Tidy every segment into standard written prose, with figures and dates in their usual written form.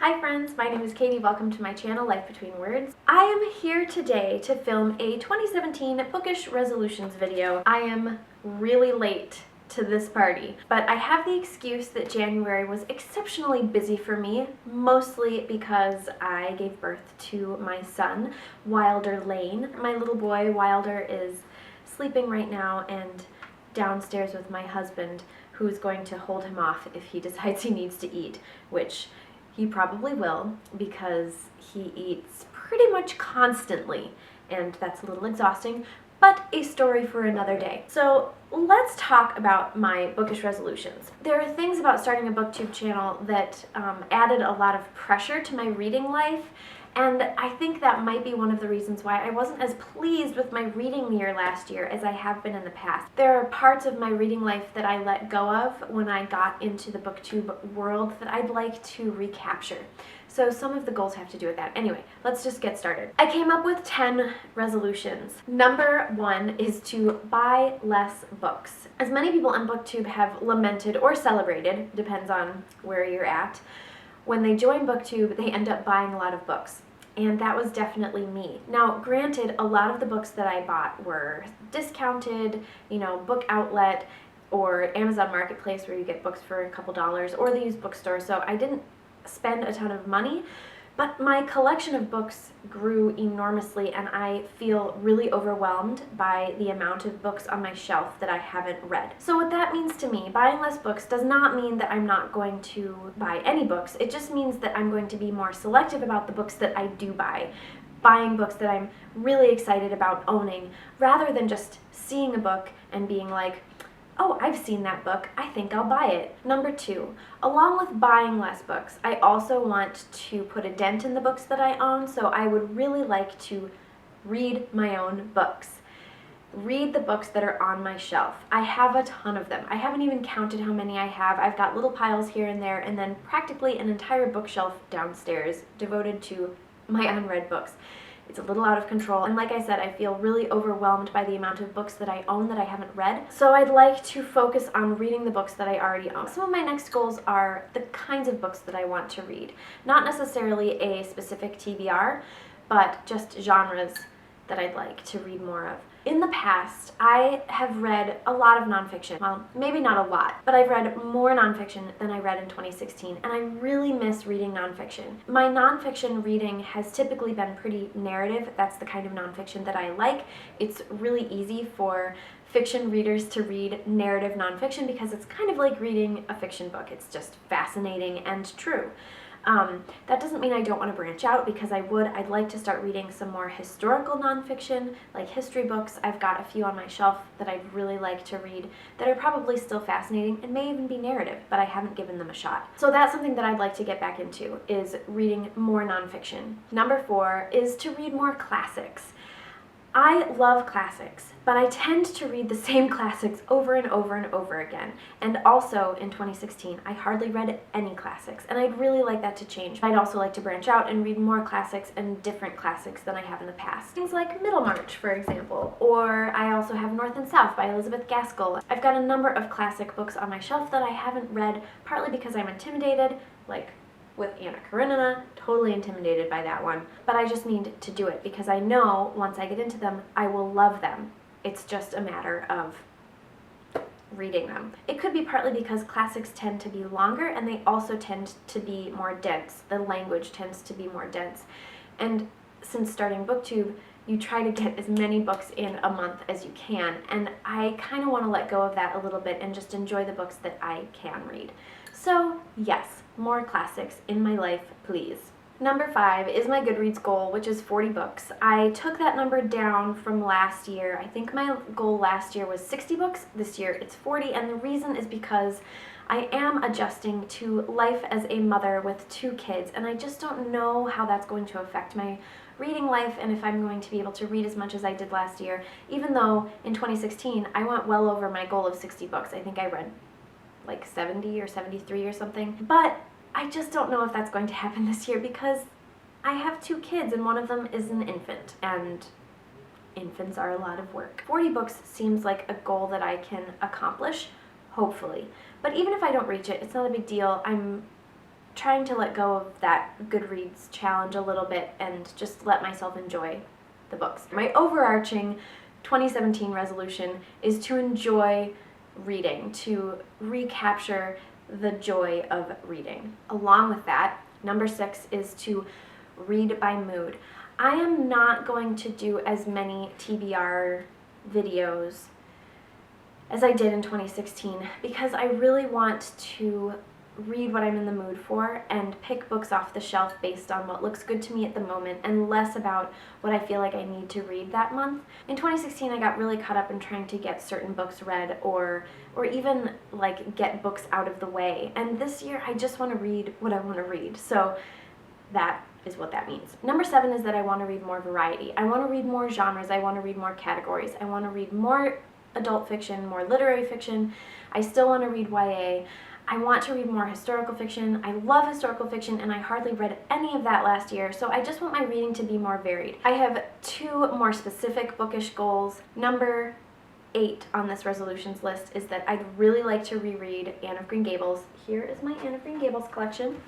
Hi friends, my name is Katie. Welcome to my channel, Life Between Words. I am here today to film a 2017 Bookish Resolutions video. I am really late to this party, but I have the excuse that January was exceptionally busy for me, mostly because I gave birth to my son, Wilder Lane. My little boy, Wilder, is sleeping right now and downstairs with my husband, who is going to hold him off if he decides he needs to eat, which he probably will because he eats pretty much constantly, and that's a little exhausting, but a story for another day. So let's talk about my bookish resolutions. There are things about starting a booktube channel that added a lot of pressure to my reading life, and I think that might be one of the reasons why I wasn't as pleased with my reading year last year as I have been in the past. There are parts of my reading life that I let go of when I got into the booktube world that I'd like to recapture. So some of the goals have to do with that. Anyway, let's just get started. I came up with 10 resolutions. Number 1 is to buy less books. As many people on booktube have lamented or celebrated, depends on where you're at, when they join booktube, they end up buying a lot of books. And that was definitely me. Now, granted, a lot of the books that I bought were discounted, Book Outlet or Amazon Marketplace, where you get books for a couple dollars, or the used bookstore, so I didn't spend a ton of money, but my collection of books grew enormously, and I feel really overwhelmed by the amount of books on my shelf that I haven't read. So what that means to me, buying less books does not mean that I'm not going to buy any books. It just means that I'm going to be more selective about the books that I do buy, buying books that I'm really excited about owning, rather than just seeing a book and being like, oh, I've seen that book, I think I'll buy it. Number 2, along with buying less books, I also want to put a dent in the books that I own, so I would really like to read my own books. Read the books that are on my shelf. I have a ton of them. I haven't even counted how many I have. I've got little piles here and there, and then practically an entire bookshelf downstairs devoted to my unread books. It's a little out of control, and like I said, I feel really overwhelmed by the amount of books that I own that I haven't read. So I'd like to focus on reading the books that I already own. Some of my next goals are the kinds of books that I want to read. Not necessarily a specific TBR, but just genres that I'd like to read more of. In the past, I have read a lot of nonfiction. Well, maybe not a lot, but I've read more nonfiction than I read in 2016, and I really miss reading nonfiction. My nonfiction reading has typically been pretty narrative. That's the kind of nonfiction that I like. It's really easy for fiction readers to read narrative nonfiction because it's kind of like reading a fiction book. It's just fascinating and true. That doesn't mean I don't want to branch out, because I'd like to start reading some more historical nonfiction, like history books. I've got a few on my shelf that I'd really like to read that are probably still fascinating and may even be narrative, but I haven't given them a shot. So that's something that I'd like to get back into, is reading more nonfiction. Number 4 is to read more classics. I love classics, but I tend to read the same classics over and over and over again. And also, in 2016, I hardly read any classics, and I'd really like that to change. I'd also like to branch out and read more classics and different classics than I have in the past. Things like Middlemarch, for example, or I also have North and South by Elizabeth Gaskell. I've got a number of classic books on my shelf that I haven't read, partly because I'm intimidated, like with Anna Karenina, totally intimidated by that one. But I just need to do it because I know once I get into them, I will love them. It's just a matter of reading them. It could be partly because classics tend to be longer, and they also tend to be more dense. The language tends to be more dense. And since starting BookTube, you try to get as many books in a month as you can, and I kind of want to let go of that a little bit and just enjoy the books that I can read. So yes, more classics in my life, please. Number 5 is my Goodreads goal, which is 40 books. I took that number down from last year. I think my goal last year was 60 books. This year it's 40, and the reason is because I am adjusting to life as a mother with 2 kids, and I just don't know how that's going to affect my reading life and if I'm going to be able to read as much as I did last year, even though in 2016 I went well over my goal of 60 books. I think I read like 70 or 73 or something. But I just don't know if that's going to happen this year because I have 2 kids and one of them is an infant, and infants are a lot of work. 40 books seems like a goal that I can accomplish, hopefully. But even if I don't reach it, it's not a big deal. I'm trying to let go of that Goodreads challenge a little bit and just let myself enjoy the books. My overarching 2017 resolution is to enjoy reading, to recapture the joy of reading. Along with that, number 6 is to read by mood. I am not going to do as many TBR videos as I did in 2016 because I really want to read what I'm in the mood for and pick books off the shelf based on what looks good to me at the moment and less about what I feel like I need to read that month. In 2016, I got really caught up in trying to get certain books read or even like get books out of the way. And this year, I just want to read what I want to read. So that is what that means. Number 7 is that I want to read more variety. I want to read more genres. I want to read more categories. I want to read more adult fiction, more literary fiction. I still want to read YA. I want to read more historical fiction. I love historical fiction and I hardly read any of that last year, so I just want my reading to be more varied. I have 2 more specific bookish goals. Number 8 on this resolutions list is that I'd really like to reread Anne of Green Gables. Here is my Anne of Green Gables collection.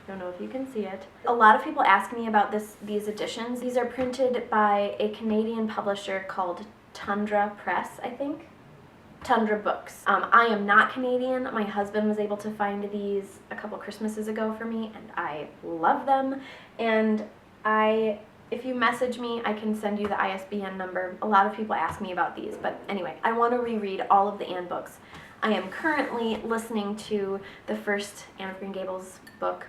I don't know if you can see it. A lot of people ask me about these editions. These are printed by a Canadian publisher called Tundra Press, I think. Tundra Books. I am not Canadian. My husband was able to find these a couple Christmases ago for me, and I love them. And if you message me, I can send you the ISBN number. A lot of people ask me about these, but anyway, I want to reread all of the Anne books. I am currently listening to the first Anne of Green Gables book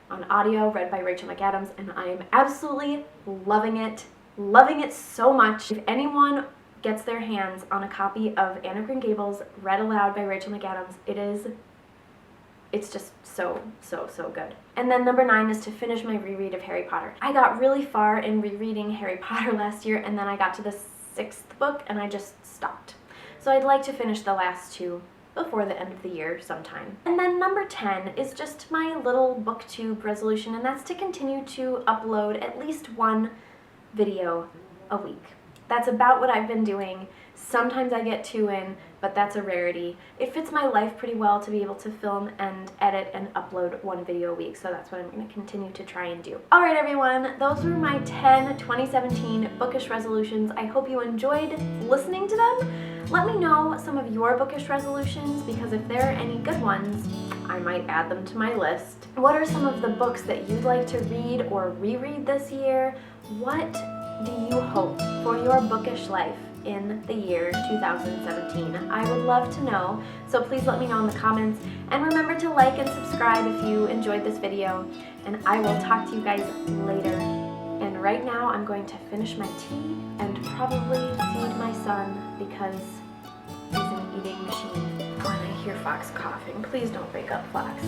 on audio, read by Rachel McAdams, and I am absolutely loving it so much. If anyone gets their hands on a copy of Anne of Green Gables read aloud by Rachel McAdams, it's just so good. And then number 9 is to finish my reread of Harry Potter. I got really far in rereading Harry Potter last year, and then I got to the 6th book and I just stopped. So I'd like to finish the last 2 before the end of the year sometime. And then number 10 is just my little booktube resolution, and that's to continue to upload at least 1 video a week. That's about what I've been doing. Sometimes I get 2 in, but that's a rarity. It fits my life pretty well to be able to film and edit and upload 1 video a week, so that's what I'm going to continue to try and do. Alright everyone, those were my 10 2017 bookish resolutions. I hope you enjoyed listening to them. Let me know some of your bookish resolutions, because if there are any good ones, I might add them to my list. What are some of the books that you'd like to read or reread this year? What do you hope for your bookish life in the year 2017? I would love to know, so please let me know in the comments. And remember to like and subscribe if you enjoyed this video, and I will talk to you guys later. And right now I'm going to finish my tea and probably feed my son because he's an eating machine. When I hear Fox coughing, please don't wake up Fox.